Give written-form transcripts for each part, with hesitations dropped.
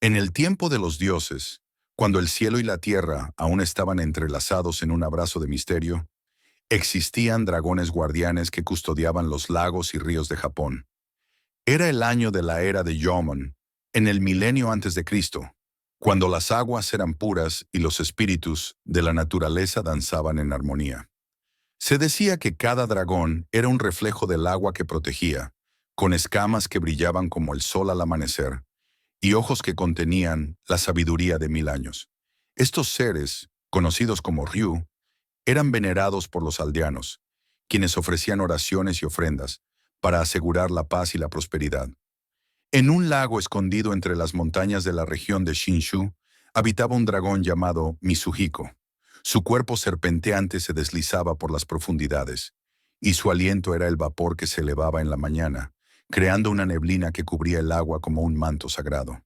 En el tiempo de los dioses, cuando el cielo y la tierra aún estaban entrelazados en un abrazo de misterio, existían dragones guardianes que custodiaban los lagos y ríos de Japón. Era el año de la era de Yomon, en el milenio antes de Cristo, cuando las aguas eran puras y los espíritus de la naturaleza danzaban en armonía. Se decía que cada dragón era un reflejo del agua que protegía, con escamas que brillaban como el sol al amanecer, y ojos que contenían la sabiduría de 1000 años. Estos seres, conocidos como Ryu, eran venerados por los aldeanos, quienes ofrecían oraciones y ofrendas para asegurar la paz y la prosperidad. En un lago escondido entre las montañas de la región de Shinshu, habitaba un dragón llamado Mitsuhiko. Su cuerpo serpenteante se deslizaba por las profundidades, y su aliento era el vapor que se elevaba en la mañana, creando una neblina que cubría el agua como un manto sagrado.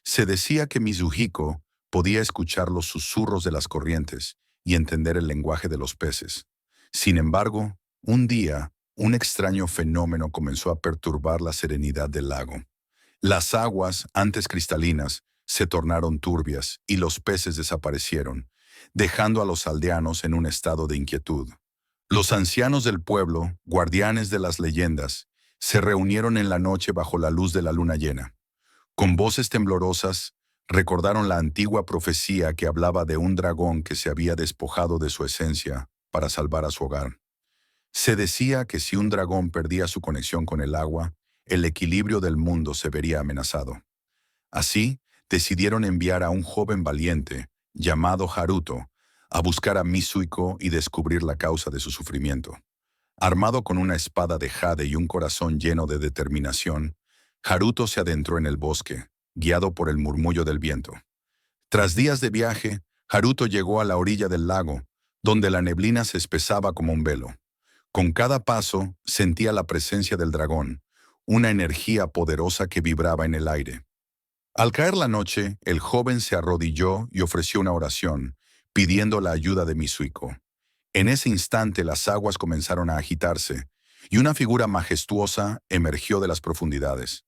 Se decía que Mitsuhiko podía escuchar los susurros de las corrientes y entender el lenguaje de los peces. Sin embargo, un día, un extraño fenómeno comenzó a perturbar la serenidad del lago. Las aguas, antes cristalinas, se tornaron turbias y los peces desaparecieron, dejando a los aldeanos en un estado de inquietud. Los ancianos del pueblo, guardianes de las leyendas, se reunieron en la noche bajo la luz de la luna llena. Con voces temblorosas, recordaron la antigua profecía que hablaba de un dragón que se había despojado de su esencia para salvar a su hogar. Se decía que si un dragón perdía su conexión con el agua, el equilibrio del mundo se vería amenazado. Así, decidieron enviar a un joven valiente, llamado Haruto, a buscar a Mitsuhiko y descubrir la causa de su sufrimiento. Armado con una espada de jade y un corazón lleno de determinación, Haruto se adentró en el bosque, guiado por el murmullo del viento. Tras días de viaje, Haruto llegó a la orilla del lago, donde la neblina se espesaba como un velo. Con cada paso, sentía la presencia del dragón, una energía poderosa que vibraba en el aire. Al caer la noche, el joven se arrodilló y ofreció una oración, pidiendo la ayuda de Mitsuhiko. En ese instante las aguas comenzaron a agitarse, y una figura majestuosa emergió de las profundidades.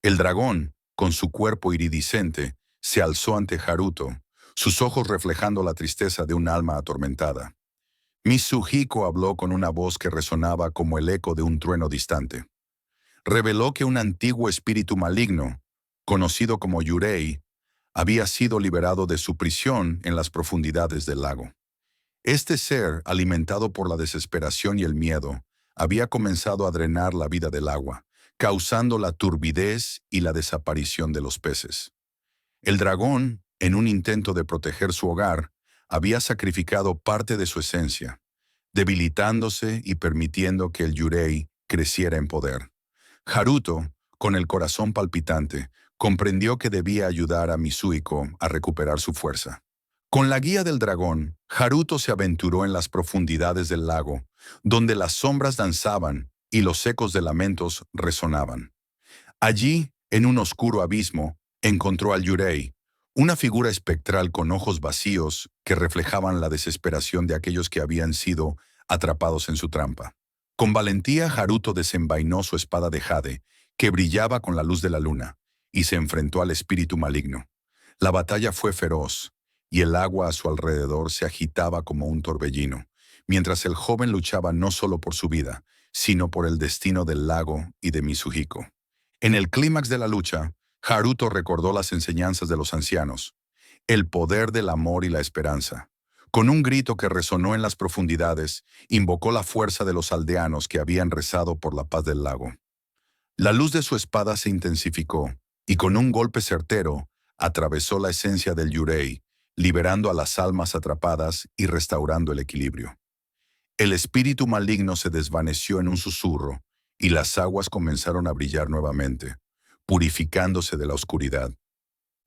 El dragón, con su cuerpo iridiscente, se alzó ante Haruto, sus ojos reflejando la tristeza de un alma atormentada. Mitsuhiko habló con una voz que resonaba como el eco de un trueno distante. Reveló que un antiguo espíritu maligno, conocido como Yurei, había sido liberado de su prisión en las profundidades del lago. Este ser, alimentado por la desesperación y el miedo, había comenzado a drenar la vida del agua, causando la turbidez y la desaparición de los peces. El dragón, en un intento de proteger su hogar, había sacrificado parte de su esencia, debilitándose y permitiendo que el Yurei creciera en poder. Haruto, con el corazón palpitante, comprendió que debía ayudar a Mitsuhiko a recuperar su fuerza. Con la guía del dragón, Haruto se aventuró en las profundidades del lago, donde las sombras danzaban y los ecos de lamentos resonaban. Allí, en un oscuro abismo, encontró al Yurei, una figura espectral con ojos vacíos que reflejaban la desesperación de aquellos que habían sido atrapados en su trampa. Con valentía, Haruto desenvainó su espada de jade, que brillaba con la luz de la luna, y se enfrentó al espíritu maligno. La batalla fue feroz, y el agua a su alrededor se agitaba como un torbellino, mientras el joven luchaba no solo por su vida, sino por el destino del lago y de Mitsuhiko. En el clímax de la lucha, Haruto recordó las enseñanzas de los ancianos, el poder del amor y la esperanza. Con un grito que resonó en las profundidades, invocó la fuerza de los aldeanos que habían rezado por la paz del lago. La luz de su espada se intensificó, y con un golpe certero, atravesó la esencia del Yurei, liberando a las almas atrapadas y restaurando el equilibrio. El espíritu maligno se desvaneció en un susurro, y las aguas comenzaron a brillar nuevamente, purificándose de la oscuridad.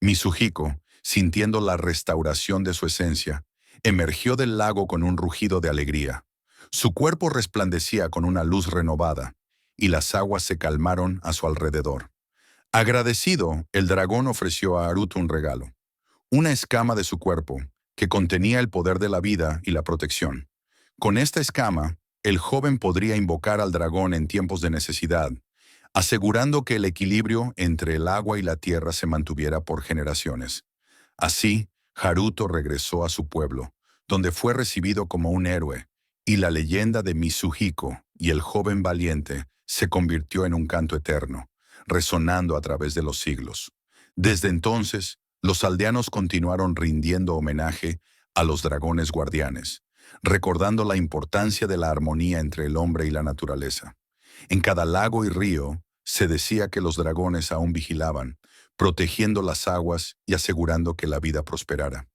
Mitsuhiko, sintiendo la restauración de su esencia, emergió del lago con un rugido de alegría. Su cuerpo resplandecía con una luz renovada, y las aguas se calmaron a su alrededor. Agradecido, el dragón ofreció a Haruto un regalo, una escama de su cuerpo, que contenía el poder de la vida y la protección. Con esta escama, el joven podría invocar al dragón en tiempos de necesidad, asegurando que el equilibrio entre el agua y la tierra se mantuviera por generaciones. Así, Haruto regresó a su pueblo, donde fue recibido como un héroe, y la leyenda de Mitsuhiko y el joven valiente se convirtió en un canto eterno, resonando a través de los siglos. Desde entonces, los aldeanos continuaron rindiendo homenaje a los dragones guardianes, recordando la importancia de la armonía entre el hombre y la naturaleza. En cada lago y río se decía que los dragones aún vigilaban, protegiendo las aguas y asegurando que la vida prosperara.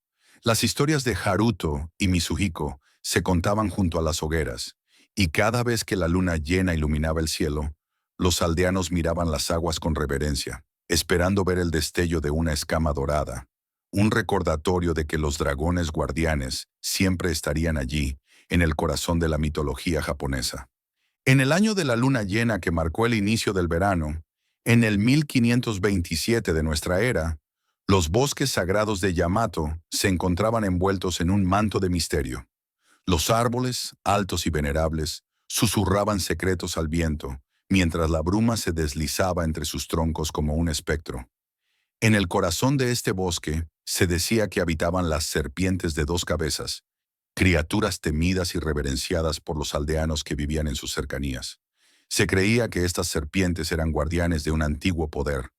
Las historias de Haruto y Mitsuhiko se contaban junto a las hogueras, y cada vez que la luna llena iluminaba el cielo, los aldeanos miraban las aguas con reverencia, esperando ver el destello de una escama dorada, un recordatorio de que los dragones guardianes siempre estarían allí, en el corazón de la mitología japonesa. En el año de la luna llena que marcó el inicio del verano, en el 1527 de nuestra era, los bosques sagrados de Yamato se encontraban envueltos en un manto de misterio. Los árboles, altos y venerables, susurraban secretos al viento, mientras la bruma se deslizaba entre sus troncos como un espectro. En el corazón de este bosque se decía que habitaban las serpientes de dos cabezas, criaturas temidas y reverenciadas por los aldeanos que vivían en sus cercanías. Se creía que estas serpientes eran guardianes de un antiguo poder,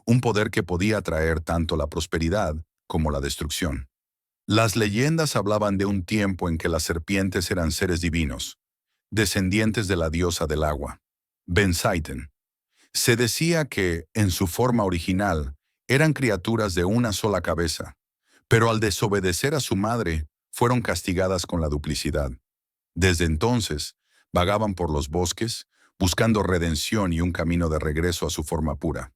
un poder que podía traer tanto la prosperidad como la destrucción. Las leyendas hablaban de un tiempo en que las serpientes eran seres divinos, descendientes de la diosa del agua, Benzaiten. Se decía que, en su forma original, eran criaturas de una sola cabeza, pero al desobedecer a su madre, fueron castigadas con la duplicidad. Desde entonces, vagaban por los bosques, buscando redención y un camino de regreso a su forma pura.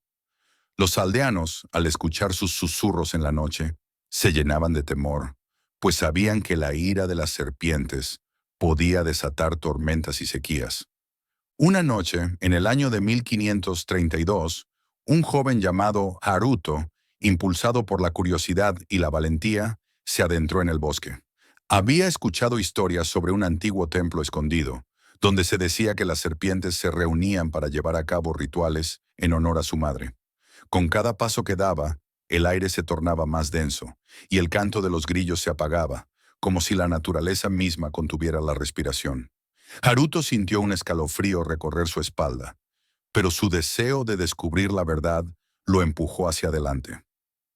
Los aldeanos, al escuchar sus susurros en la noche, se llenaban de temor, pues sabían que la ira de las serpientes podía desatar tormentas y sequías. Una noche, en el año de 1532, un joven llamado Haruto, impulsado por la curiosidad y la valentía, se adentró en el bosque. Había escuchado historias sobre un antiguo templo escondido, donde se decía que las serpientes se reunían para llevar a cabo rituales en honor a su madre. Con cada paso que daba, el aire se tornaba más denso, y el canto de los grillos se apagaba, como si la naturaleza misma contuviera la respiración. Haruto sintió un escalofrío recorrer su espalda, pero su deseo de descubrir la verdad lo empujó hacia adelante.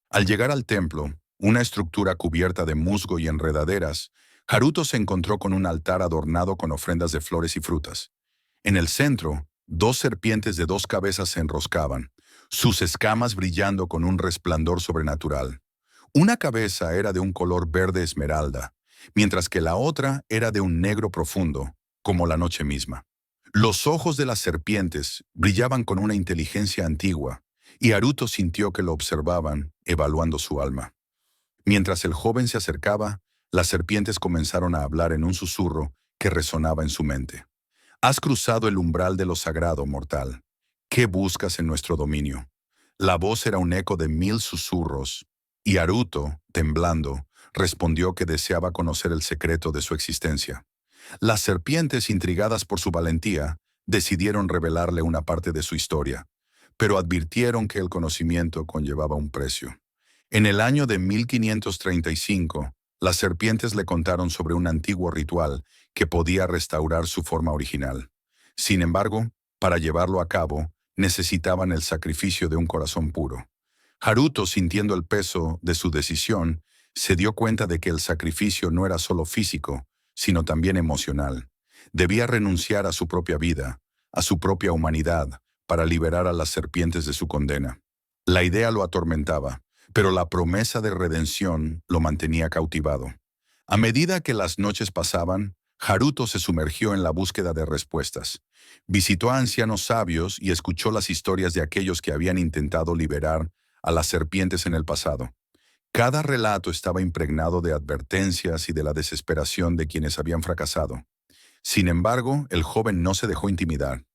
Al llegar al templo, una estructura cubierta de musgo y enredaderas, Haruto se encontró con un altar adornado con ofrendas de flores y frutas. En el centro, dos serpientes de dos cabezas se enroscaban, sus escamas brillando con un resplandor sobrenatural. Una cabeza era de un color verde esmeralda, mientras que la otra era de un negro profundo, como la noche misma. Los ojos de las serpientes brillaban con una inteligencia antigua, y Haruto sintió que lo observaban, evaluando su alma. Mientras el joven se acercaba, las serpientes comenzaron a hablar en un susurro que resonaba en su mente. Has cruzado el umbral de lo sagrado, mortal. ¿Qué buscas en nuestro dominio? La voz era un eco de 1000 susurros, y Haruto, temblando, respondió que deseaba conocer el secreto de su existencia. Las serpientes, intrigadas por su valentía, decidieron revelarle una parte de su historia, pero advirtieron que el conocimiento conllevaba un precio. En el año de 1535, las serpientes le contaron sobre un antiguo ritual que podía restaurar su forma original. Sin embargo, para llevarlo a cabo, necesitaban el sacrificio de un corazón puro. Haruto, sintiendo el peso de su decisión, se dio cuenta de que el sacrificio no era solo físico, sino también emocional. Debía renunciar a su propia vida, a su propia humanidad, para liberar a las serpientes de su condena. La idea lo atormentaba, pero la promesa de redención lo mantenía cautivado. A medida que las noches pasaban, Haruto se sumergió en la búsqueda de respuestas. Visitó a ancianos sabios y escuchó las historias de aquellos que habían intentado liberar a las serpientes en el pasado. Cada relato estaba impregnado de advertencias y de la desesperación de quienes habían fracasado. Sin embargo, el joven no se dejó intimidar.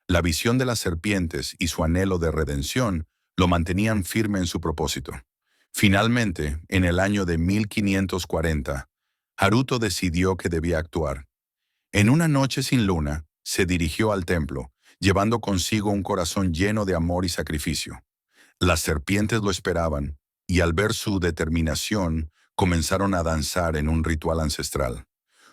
La visión de las serpientes y su anhelo de redención lo mantenían firme en su propósito. Finalmente, en el año de 1540, Haruto decidió que debía actuar. En una noche sin luna, se dirigió al templo, llevando consigo un corazón lleno de amor y sacrificio. Las serpientes lo esperaban, y al ver su determinación, comenzaron a danzar en un ritual ancestral.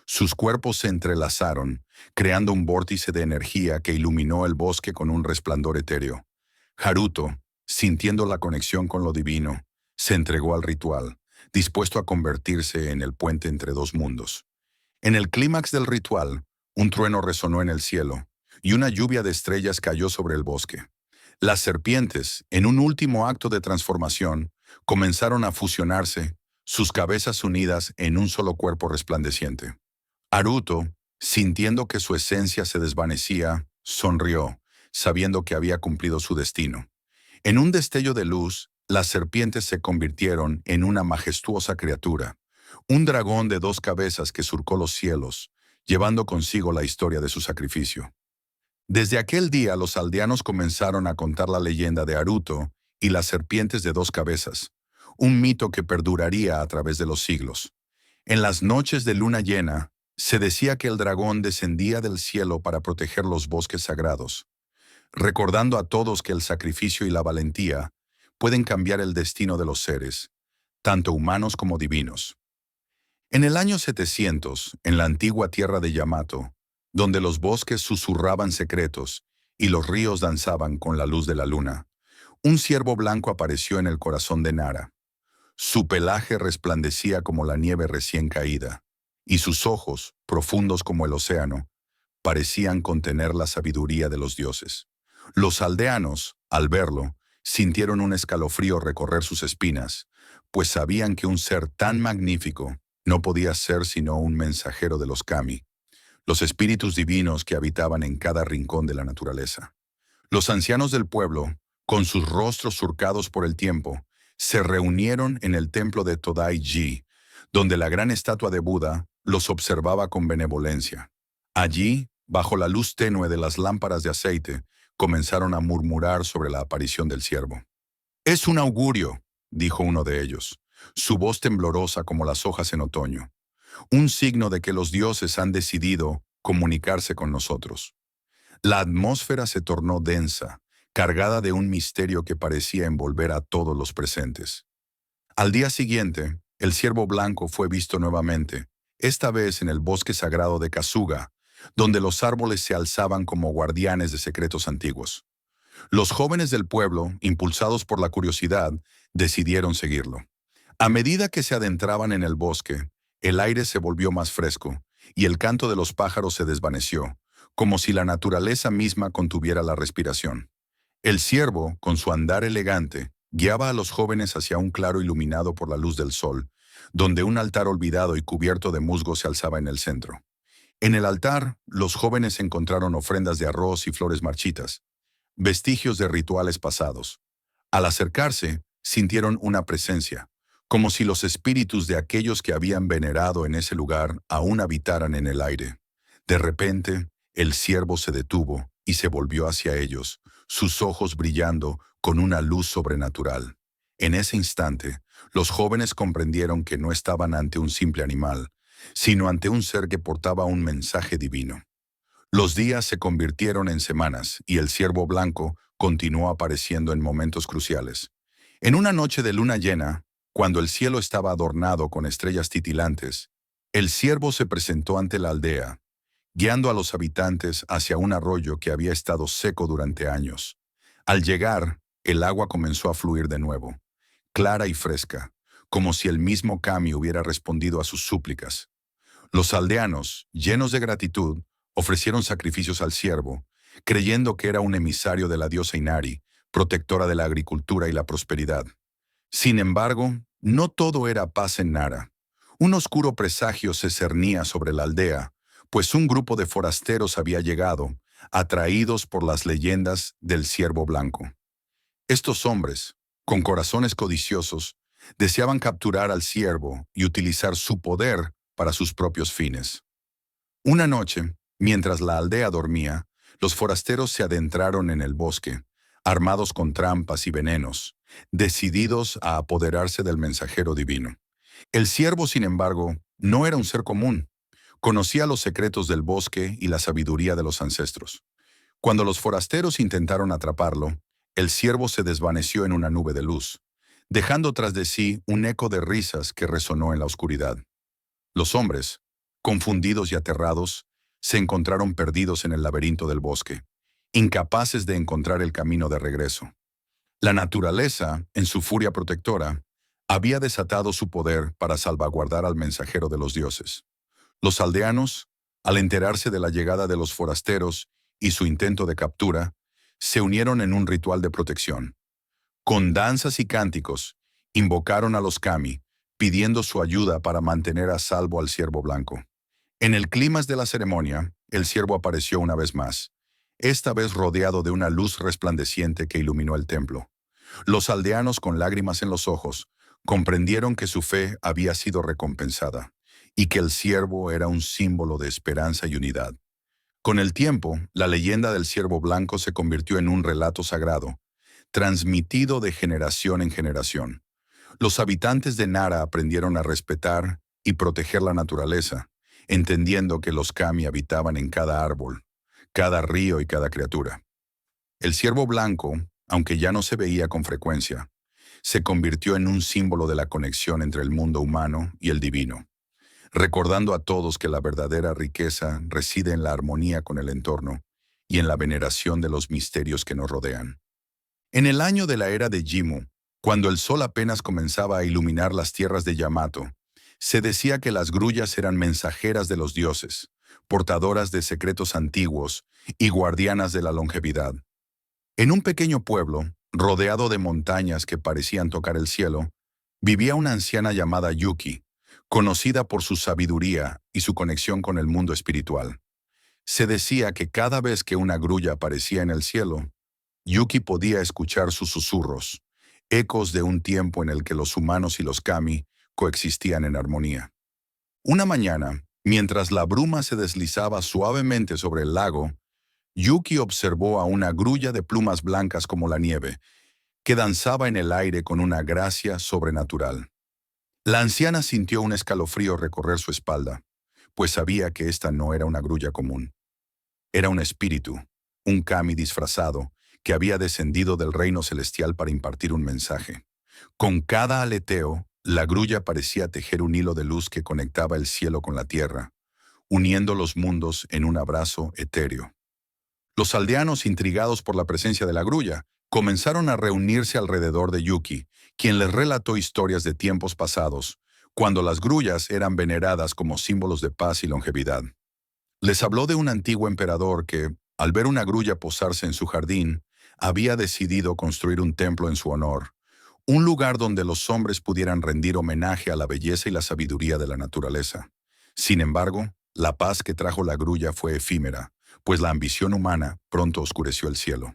Sus cuerpos se entrelazaron, creando un vórtice de energía que iluminó el bosque con un resplandor etéreo. Haruto, sintiendo la conexión con lo divino, se entregó al ritual, dispuesto a convertirse en el puente entre dos mundos. En el clímax del ritual, un trueno resonó en el cielo, y una lluvia de estrellas cayó sobre el bosque. Las serpientes, en un último acto de transformación, comenzaron a fusionarse, sus cabezas unidas en un solo cuerpo resplandeciente. Haruto, sintiendo que su esencia se desvanecía, sonrió, sabiendo que había cumplido su destino. En un destello de luz, las serpientes se convirtieron en una majestuosa criatura, un dragón de dos cabezas que surcó los cielos, llevando consigo la historia de su sacrificio. Desde aquel día los aldeanos comenzaron a contar la leyenda de Haruto y las serpientes de dos cabezas, un mito que perduraría a través de los siglos. En las noches de luna llena, se decía que el dragón descendía del cielo para proteger los bosques sagrados, recordando a todos que el sacrificio y la valentía pueden cambiar el destino de los seres, tanto humanos como divinos. En el año 700, en la antigua tierra de Yamato, donde los bosques susurraban secretos y los ríos danzaban con la luz de la luna, un ciervo blanco apareció en el corazón de Nara. Su pelaje resplandecía como la nieve recién caída, y sus ojos, profundos como el océano, parecían contener la sabiduría de los dioses. Los aldeanos, al verlo, sintieron un escalofrío recorrer sus espinas, pues sabían que un ser tan magnífico no podía ser sino un mensajero de los kami, los espíritus divinos que habitaban en cada rincón de la naturaleza. Los ancianos del pueblo, con sus rostros surcados por el tiempo, se reunieron en el templo de Todai-ji, donde la gran estatua de Buda los observaba con benevolencia. Allí, bajo la luz tenue de las lámparas de aceite, comenzaron a murmurar sobre la aparición del ciervo. «Es un augurio», dijo uno de ellos, su voz temblorosa como las hojas en otoño, «un signo de que los dioses han decidido comunicarse con nosotros». La atmósfera se tornó densa, cargada de un misterio que parecía envolver a todos los presentes. Al día siguiente, el ciervo blanco fue visto nuevamente, esta vez en el bosque sagrado de Kasuga, donde los árboles se alzaban como guardianes de secretos antiguos. Los jóvenes del pueblo, impulsados por la curiosidad, decidieron seguirlo. A medida que se adentraban en el bosque, el aire se volvió más fresco, y el canto de los pájaros se desvaneció, como si la naturaleza misma contuviera la respiración. El ciervo, con su andar elegante, guiaba a los jóvenes hacia un claro iluminado por la luz del sol, donde un altar olvidado y cubierto de musgo se alzaba en el centro. En el altar, los jóvenes encontraron ofrendas de arroz y flores marchitas, vestigios de rituales pasados. Al acercarse, sintieron una presencia, como si los espíritus de aquellos que habían venerado en ese lugar aún habitaran en el aire. De repente, el ciervo se detuvo y se volvió hacia ellos, sus ojos brillando con una luz sobrenatural. En ese instante, los jóvenes comprendieron que no estaban ante un simple animal, sino ante un ser que portaba un mensaje divino. Los días se convirtieron en semanas y el ciervo blanco continuó apareciendo en momentos cruciales. En una noche de luna llena, cuando el cielo estaba adornado con estrellas titilantes, el ciervo se presentó ante la aldea, guiando a los habitantes hacia un arroyo que había estado seco durante años. Al llegar, el agua comenzó a fluir de nuevo, clara y fresca, como si el mismo Kami hubiera respondido a sus súplicas. Los aldeanos, llenos de gratitud, ofrecieron sacrificios al ciervo, creyendo que era un emisario de la diosa Inari, protectora de la agricultura y la prosperidad. Sin embargo, no todo era paz en Nara. Un oscuro presagio se cernía sobre la aldea, pues un grupo de forasteros había llegado, atraídos por las leyendas del ciervo blanco. Estos hombres, con corazones codiciosos, deseaban capturar al ciervo y utilizar su poder para sus propios fines. Una noche, mientras la aldea dormía, los forasteros se adentraron en el bosque, armados con trampas y venenos, decididos a apoderarse del mensajero divino. El ciervo, sin embargo, no era un ser común. Conocía los secretos del bosque y la sabiduría de los ancestros. Cuando los forasteros intentaron atraparlo, el ciervo se desvaneció en una nube de luz, dejando tras de sí un eco de risas que resonó en la oscuridad. Los hombres, confundidos y aterrados, se encontraron perdidos en el laberinto del bosque, incapaces de encontrar el camino de regreso. La naturaleza, en su furia protectora, había desatado su poder para salvaguardar al mensajero de los dioses. Los aldeanos, al enterarse de la llegada de los forasteros y su intento de captura, se unieron en un ritual de protección. Con danzas y cánticos, invocaron a los kami, pidiendo su ayuda para mantener a salvo al ciervo blanco. En el clímax de la ceremonia, el ciervo apareció una vez más, esta vez rodeado de una luz resplandeciente que iluminó el templo. Los aldeanos, con lágrimas en los ojos, comprendieron que su fe había sido recompensada y que el ciervo era un símbolo de esperanza y unidad. Con el tiempo, la leyenda del ciervo blanco se convirtió en un relato sagrado, transmitido de generación en generación. Los habitantes de Nara aprendieron a respetar y proteger la naturaleza, entendiendo que los kami habitaban en cada árbol, cada río y cada criatura. El ciervo blanco, aunque ya no se veía con frecuencia, se convirtió en un símbolo de la conexión entre el mundo humano y el divino, recordando a todos que la verdadera riqueza reside en la armonía con el entorno y en la veneración de los misterios que nos rodean. En el año de la era de Jimmu, cuando el sol apenas comenzaba a iluminar las tierras de Yamato, se decía que las grullas eran mensajeras de los dioses, portadoras de secretos antiguos y guardianas de la longevidad. En un pequeño pueblo, rodeado de montañas que parecían tocar el cielo, vivía una anciana llamada Yuki, conocida por su sabiduría y su conexión con el mundo espiritual. Se decía que cada vez que una grulla aparecía en el cielo, Yuki podía escuchar sus susurros, ecos de un tiempo en el que los humanos y los kami coexistían en armonía. Una mañana, mientras la bruma se deslizaba suavemente sobre el lago, Yuki observó a una grulla de plumas blancas como la nieve, que danzaba en el aire con una gracia sobrenatural. La anciana sintió un escalofrío recorrer su espalda, pues sabía que esta no era una grulla común. Era un espíritu, un kami disfrazado, que había descendido del reino celestial para impartir un mensaje. Con cada aleteo, la grulla parecía tejer un hilo de luz que conectaba el cielo con la tierra, uniendo los mundos en un abrazo etéreo. Los aldeanos, intrigados por la presencia de la grulla, comenzaron a reunirse alrededor de Yuki, quien les relató historias de tiempos pasados, cuando las grullas eran veneradas como símbolos de paz y longevidad. Les habló de un antiguo emperador que, al ver una grulla posarse en su jardín, había decidido construir un templo en su honor, un lugar donde los hombres pudieran rendir homenaje a la belleza y la sabiduría de la naturaleza. Sin embargo, la paz que trajo la grulla fue efímera, pues la ambición humana pronto oscureció el cielo.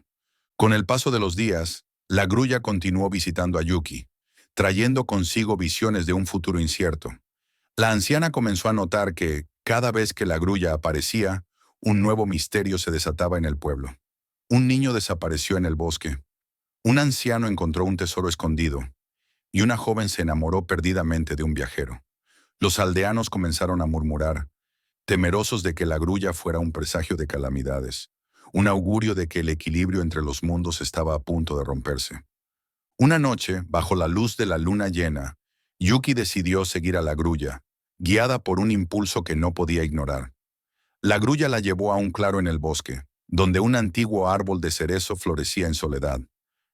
Con el paso de los días, la grulla continuó visitando a Yuki, trayendo consigo visiones de un futuro incierto. La anciana comenzó a notar que, cada vez que la grulla aparecía, un nuevo misterio se desataba en el pueblo. Un niño desapareció en el bosque, un anciano encontró un tesoro escondido, y una joven se enamoró perdidamente de un viajero. Los aldeanos comenzaron a murmurar, temerosos de que la grulla fuera un presagio de calamidades, un augurio de que el equilibrio entre los mundos estaba a punto de romperse. Una noche, bajo la luz de la luna llena, Yuki decidió seguir a la grulla, guiada por un impulso que no podía ignorar. La grulla la llevó a un claro en el bosque, donde un antiguo árbol de cerezo florecía en soledad.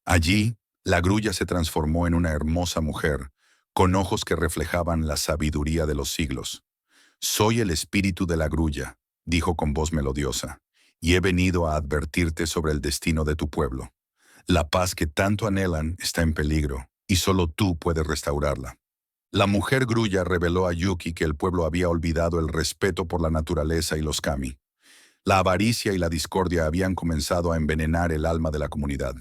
Allí, la grulla se transformó en una hermosa mujer, con ojos que reflejaban la sabiduría de los siglos. «Soy el espíritu de la grulla», dijo con voz melodiosa, «y he venido a advertirte sobre el destino de tu pueblo. La paz que tanto anhelan está en peligro, y solo tú puedes restaurarla». La mujer grulla reveló a Yuki que el pueblo había olvidado el respeto por la naturaleza y los kami. La avaricia y la discordia habían comenzado a envenenar el alma de la comunidad.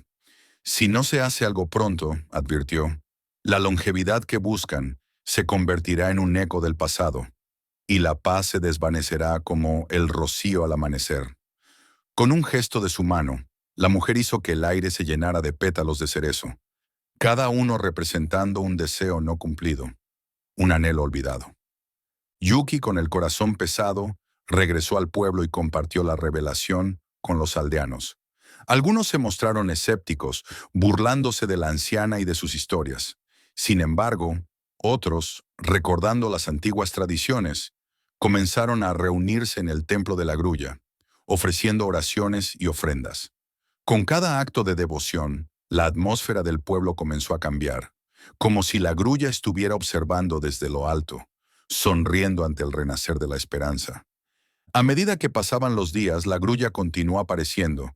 Si no se hace algo pronto, advirtió, la longevidad que buscan se convertirá en un eco del pasado, y la paz se desvanecerá como el rocío al amanecer. Con un gesto de su mano, la mujer hizo que el aire se llenara de pétalos de cerezo, cada uno representando un deseo no cumplido, un anhelo olvidado. Yuki, con el corazón pesado, regresó al pueblo y compartió la revelación con los aldeanos. Algunos se mostraron escépticos, burlándose de la anciana y de sus historias. Sin embargo, otros, recordando las antiguas tradiciones, comenzaron a reunirse en el templo de la grulla, ofreciendo oraciones y ofrendas. Con cada acto de devoción, la atmósfera del pueblo comenzó a cambiar, como si la grulla estuviera observando desde lo alto, sonriendo ante el renacer de la esperanza. A medida que pasaban los días, la grulla continuó apareciendo,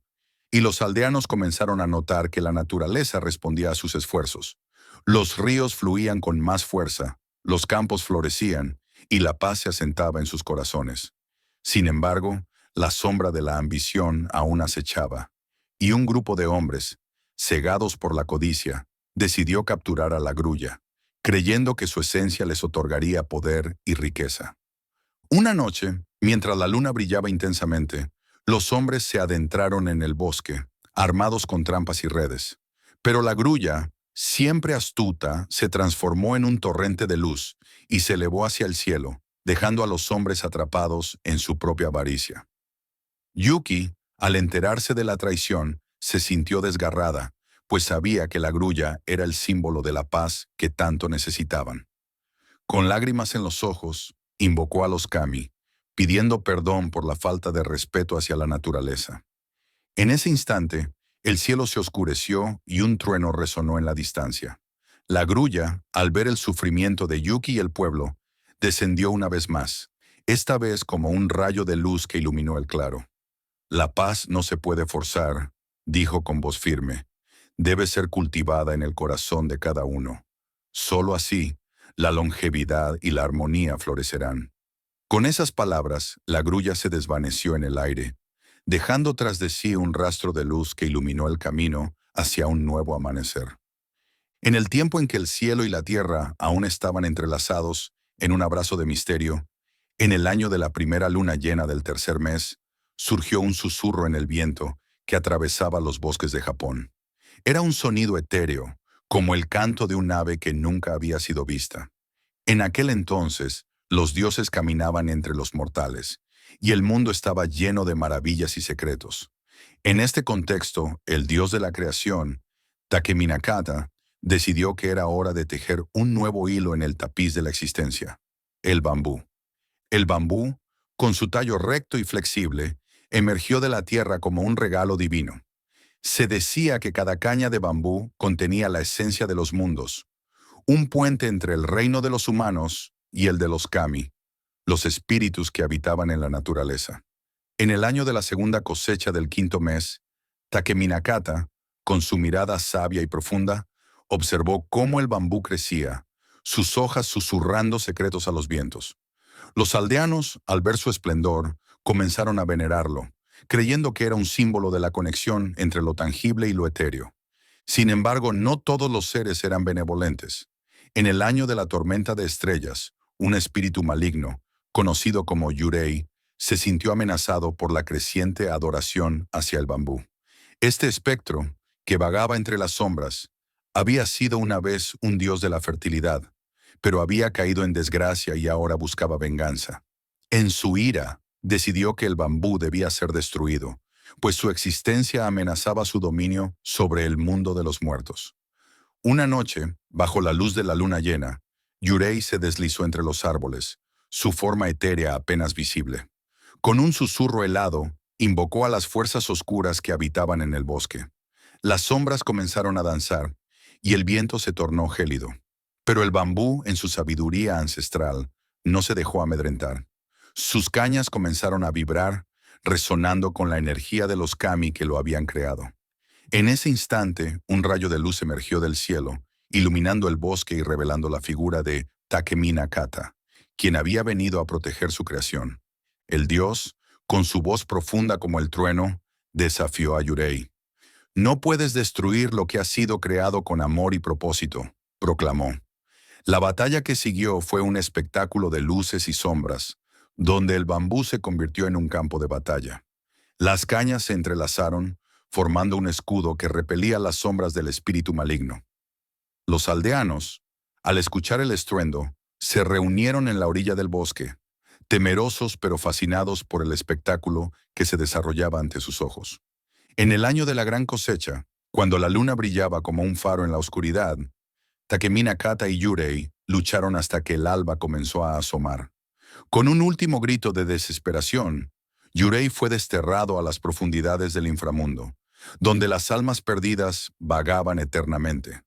y los aldeanos comenzaron a notar que la naturaleza respondía a sus esfuerzos. Los ríos fluían con más fuerza, los campos florecían, y la paz se asentaba en sus corazones. Sin embargo, la sombra de la ambición aún acechaba, y un grupo de hombres, cegados por la codicia, decidió capturar a la grulla, creyendo que su esencia les otorgaría poder y riqueza. Una noche, mientras la luna brillaba intensamente, los hombres se adentraron en el bosque, armados con trampas y redes. Pero la grulla, siempre astuta, se transformó en un torrente de luz y se elevó hacia el cielo, dejando a los hombres atrapados en su propia avaricia. Yuki, al enterarse de la traición, se sintió desgarrada, pues sabía que la grulla era el símbolo de la paz que tanto necesitaban. Con lágrimas en los ojos, invocó a los kami, pidiendo perdón por la falta de respeto hacia la naturaleza. En ese instante, el cielo se oscureció y un trueno resonó en la distancia. La grulla, al ver el sufrimiento de Yuki y el pueblo, descendió una vez más, esta vez como un rayo de luz que iluminó el claro. La paz no se puede forzar, dijo con voz firme. Debe ser cultivada en el corazón de cada uno. Solo así, la longevidad y la armonía florecerán. Con esas palabras, la grulla se desvaneció en el aire, dejando tras de sí un rastro de luz que iluminó el camino hacia un nuevo amanecer. En el tiempo en que el cielo y la tierra aún estaban entrelazados en un abrazo de misterio, en el año de la primera luna llena del tercer mes, surgió un susurro en el viento que atravesaba los bosques de Japón. Era un sonido etéreo, como el canto de un ave que nunca había sido vista. En aquel entonces, los dioses caminaban entre los mortales, y el mundo estaba lleno de maravillas y secretos. En este contexto, el dios de la creación, Takeminakata, decidió que era hora de tejer un nuevo hilo en el tapiz de la existencia: el bambú. El bambú, con su tallo recto y flexible, emergió de la tierra como un regalo divino. Se decía que cada caña de bambú contenía la esencia de los mundos, un puente entre el reino de los humanos y el de los kami, los espíritus que habitaban en la naturaleza. En el año de la segunda cosecha del quinto mes, Takeminakata, con su mirada sabia y profunda, observó cómo el bambú crecía, sus hojas susurrando secretos a los vientos. Los aldeanos, al ver su esplendor, comenzaron a venerarlo, creyendo que era un símbolo de la conexión entre lo tangible y lo etéreo. Sin embargo, no todos los seres eran benevolentes. En el año de la tormenta de estrellas, un espíritu maligno, conocido como Yurei, se sintió amenazado por la creciente adoración hacia el bambú. Este espectro, que vagaba entre las sombras, había sido una vez un dios de la fertilidad, pero había caído en desgracia y ahora buscaba venganza. En su ira, decidió que el bambú debía ser destruido, pues su existencia amenazaba su dominio sobre el mundo de los muertos. Una noche, bajo la luz de la luna llena, Yurei se deslizó entre los árboles, su forma etérea apenas visible. Con un susurro helado, invocó a las fuerzas oscuras que habitaban en el bosque. Las sombras comenzaron a danzar, y el viento se tornó gélido. Pero el bambú, en su sabiduría ancestral, no se dejó amedrentar. Sus cañas comenzaron a vibrar, resonando con la energía de los kami que lo habían creado. En ese instante, un rayo de luz emergió del cielo, iluminando el bosque y revelando la figura de Takeminakata, quien había venido a proteger su creación. El dios, con su voz profunda como el trueno, desafió a Yurei. «No puedes destruir lo que ha sido creado con amor y propósito», proclamó. La batalla que siguió fue un espectáculo de luces y sombras, donde el bambú se convirtió en un campo de batalla. Las cañas se entrelazaron, formando un escudo que repelía las sombras del espíritu maligno. Los aldeanos, al escuchar el estruendo, se reunieron en la orilla del bosque. temerosos pero fascinados por el espectáculo que se desarrollaba ante sus ojos. En el año de la gran cosecha, cuando la luna brillaba como un faro en la oscuridad, Takemi Nakata y Yurei lucharon hasta que el alba comenzó a asomar. Con un último grito de desesperación, Yurei fue desterrado a las profundidades del inframundo, donde las almas perdidas vagaban eternamente.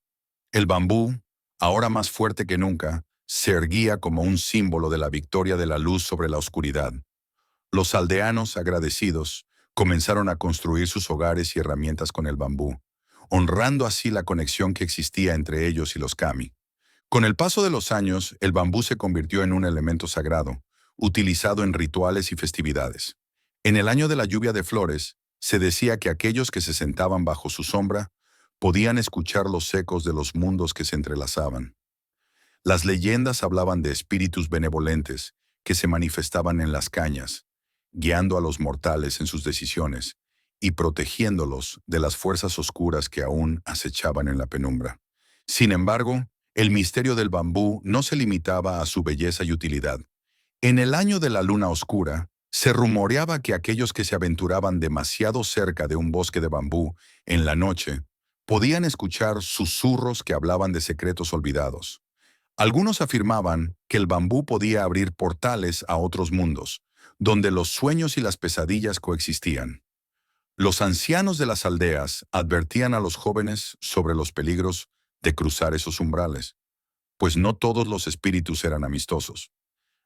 El bambú, ahora más fuerte que nunca, se erguía como un símbolo de la victoria de la luz sobre la oscuridad. Los aldeanos, agradecidos, comenzaron a construir sus hogares y herramientas con el bambú, honrando así la conexión que existía entre ellos y los kami. Con el paso de los años, el bambú se convirtió en un elemento sagrado, utilizado en rituales y festividades. En el año de la lluvia de flores, se decía que aquellos que se sentaban bajo su sombra podían escuchar los ecos de los mundos que se entrelazaban. Las leyendas hablaban de espíritus benevolentes que se manifestaban en las cañas, guiando a los mortales en sus decisiones y protegiéndolos de las fuerzas oscuras que aún acechaban en la penumbra. Sin embargo, el misterio del bambú no se limitaba a su belleza y utilidad. En el año de la luna oscura, se rumoreaba que aquellos que se aventuraban demasiado cerca de un bosque de bambú en la noche podían escuchar susurros que hablaban de secretos olvidados. Algunos afirmaban que el bambú podía abrir portales a otros mundos, donde los sueños y las pesadillas coexistían. Los ancianos de las aldeas advertían a los jóvenes sobre los peligros de cruzar esos umbrales, pues no todos los espíritus eran amistosos.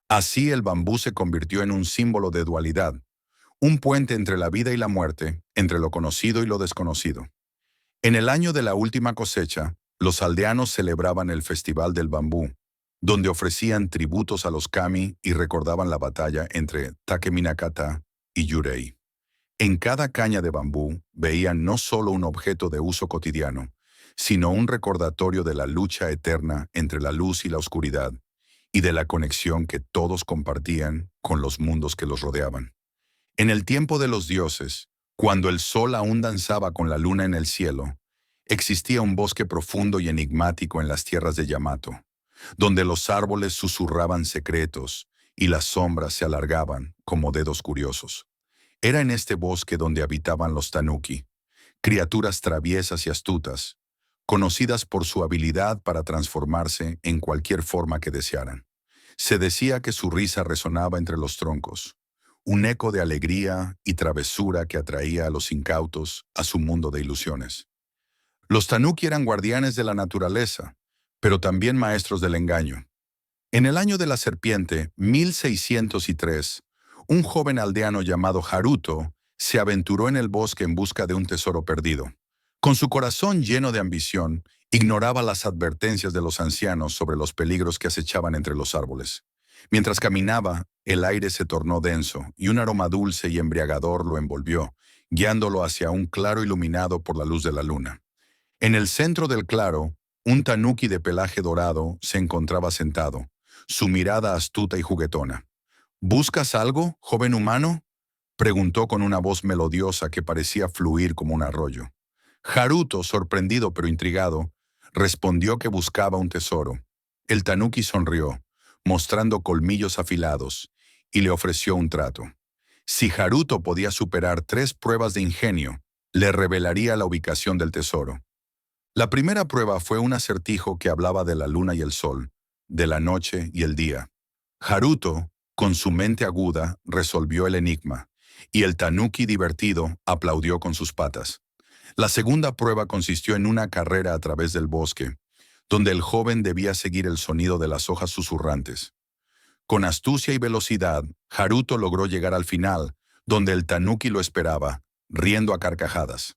Así el bambú se convirtió en un símbolo de dualidad, un puente entre la vida y la muerte, entre lo conocido y lo desconocido. En el año de la última cosecha, los aldeanos celebraban el Festival del Bambú, donde ofrecían tributos a los kami y recordaban la batalla entre Takemi Nakata y Yurei. En cada caña de bambú veían no solo un objeto de uso cotidiano, sino un recordatorio de la lucha eterna entre la luz y la oscuridad, y de la conexión que todos compartían con los mundos que los rodeaban. En el tiempo de los dioses, cuando el sol aún danzaba con la luna en el cielo, existía un bosque profundo y enigmático en las tierras de Yamato, donde los árboles susurraban secretos y las sombras se alargaban como dedos curiosos. Era en este bosque donde habitaban los tanuki, criaturas traviesas y astutas, conocidas por su habilidad para transformarse en cualquier forma que desearan. Se decía que su risa resonaba entre los troncos, un eco de alegría y travesura que atraía a los incautos a su mundo de ilusiones. Los tanuki eran guardianes de la naturaleza, pero también maestros del engaño. En el año de la serpiente, 1603, un joven aldeano llamado Haruto se aventuró en el bosque en busca de un tesoro perdido. Con su corazón lleno de ambición, ignoraba las advertencias de los ancianos sobre los peligros que acechaban entre los árboles. Mientras caminaba, el aire se tornó denso y un aroma dulce y embriagador lo envolvió, guiándolo hacia un claro iluminado por la luz de la luna. En el centro del claro, un tanuki de pelaje dorado se encontraba sentado, su mirada astuta y juguetona. ¿Buscas algo, joven humano?, preguntó con una voz melodiosa que parecía fluir como un arroyo. Haruto, sorprendido pero intrigado, respondió que buscaba un tesoro. El tanuki sonrió, mostrando colmillos afilados, y le ofreció un trato. Si Haruto podía superar 3 pruebas de ingenio, le revelaría la ubicación del tesoro. La primera prueba fue un acertijo que hablaba de la luna y el sol, de la noche y el día. Haruto, con su mente aguda, resolvió el enigma, y el tanuki divertido aplaudió con sus patas. La segunda prueba consistió en una carrera a través del bosque, donde el joven debía seguir el sonido de las hojas susurrantes. Con astucia y velocidad, Haruto logró llegar al final, donde el tanuki lo esperaba, riendo a carcajadas.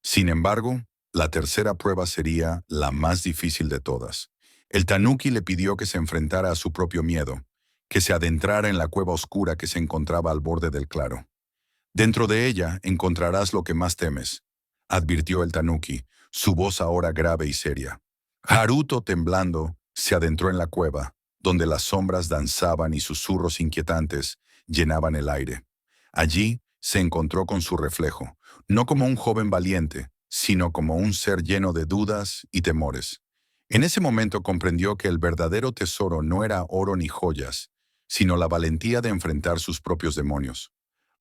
Sin embargo, la tercera prueba sería la más difícil de todas. El tanuki le pidió que se enfrentara a su propio miedo, que se adentrara en la cueva oscura que se encontraba al borde del claro. Dentro de ella encontrarás lo que más temes, advirtió el tanuki, su voz ahora grave y seria. Haruto, temblando, se adentró en la cueva, donde las sombras danzaban y susurros inquietantes llenaban el aire. Allí se encontró con su reflejo, no como un joven valiente, sino como un ser lleno de dudas y temores. En ese momento comprendió que el verdadero tesoro no era oro ni joyas, sino la valentía de enfrentar sus propios demonios.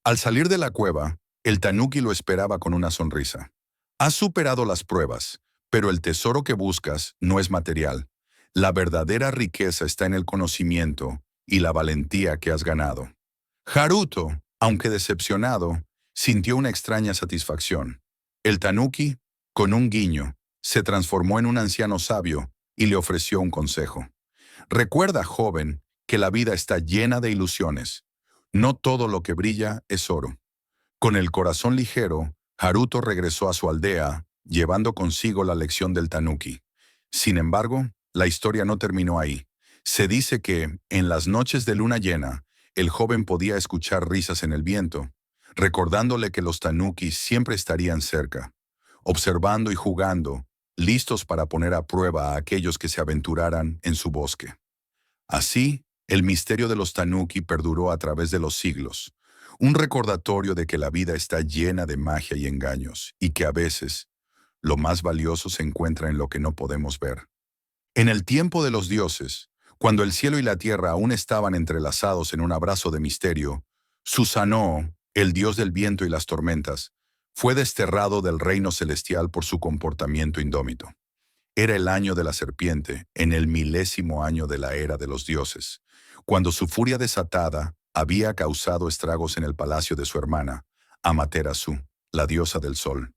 Al salir de la cueva, el tanuki lo esperaba con una sonrisa. Has superado las pruebas, pero el tesoro que buscas no es material. La verdadera riqueza está en el conocimiento y la valentía que has ganado. Haruto, aunque decepcionado, sintió una extraña satisfacción. El tanuki, con un guiño, se transformó en un anciano sabio y le ofreció un consejo. Recuerda, joven, que la vida está llena de ilusiones. No todo lo que brilla es oro. Con el corazón ligero, Haruto regresó a su aldea, llevando consigo la lección del tanuki. Sin embargo, la historia no terminó ahí. Se dice que, en las noches de luna llena, el joven podía escuchar risas en el viento, recordándole que los tanukis siempre estarían cerca, observando y jugando, listos para poner a prueba a aquellos que se aventuraran en su bosque. Así, el misterio de los tanuki perduró a través de los siglos, un recordatorio de que la vida está llena de magia y engaños, y que a veces, lo más valioso se encuentra en lo que no podemos ver. En el tiempo de los dioses, cuando el cielo y la tierra aún estaban entrelazados en un abrazo de misterio, Susanoo, el dios del viento y las tormentas, fue desterrado del reino celestial por su comportamiento indómito. Era el año de la serpiente, en el 1000º año de la era de los dioses, cuando su furia desatada había causado estragos en el palacio de su hermana, Amaterasu, la diosa del sol.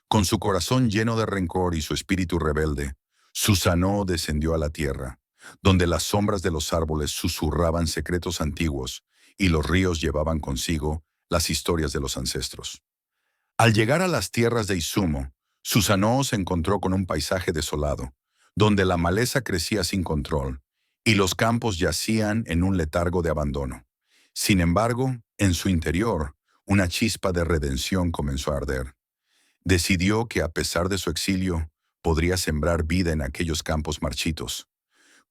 Con su corazón lleno de rencor y su espíritu rebelde, Susanoo descendió a la tierra, donde las sombras de los árboles susurraban secretos antiguos y los ríos llevaban consigo las historias de los ancestros. Al llegar a las tierras de Izumo, Susanoo se encontró con un paisaje desolado, donde la maleza crecía sin control y los campos yacían en un letargo de abandono. Sin embargo, en su interior, una chispa de redención comenzó a arder. Decidió que a pesar de su exilio, podría sembrar vida en aquellos campos marchitos.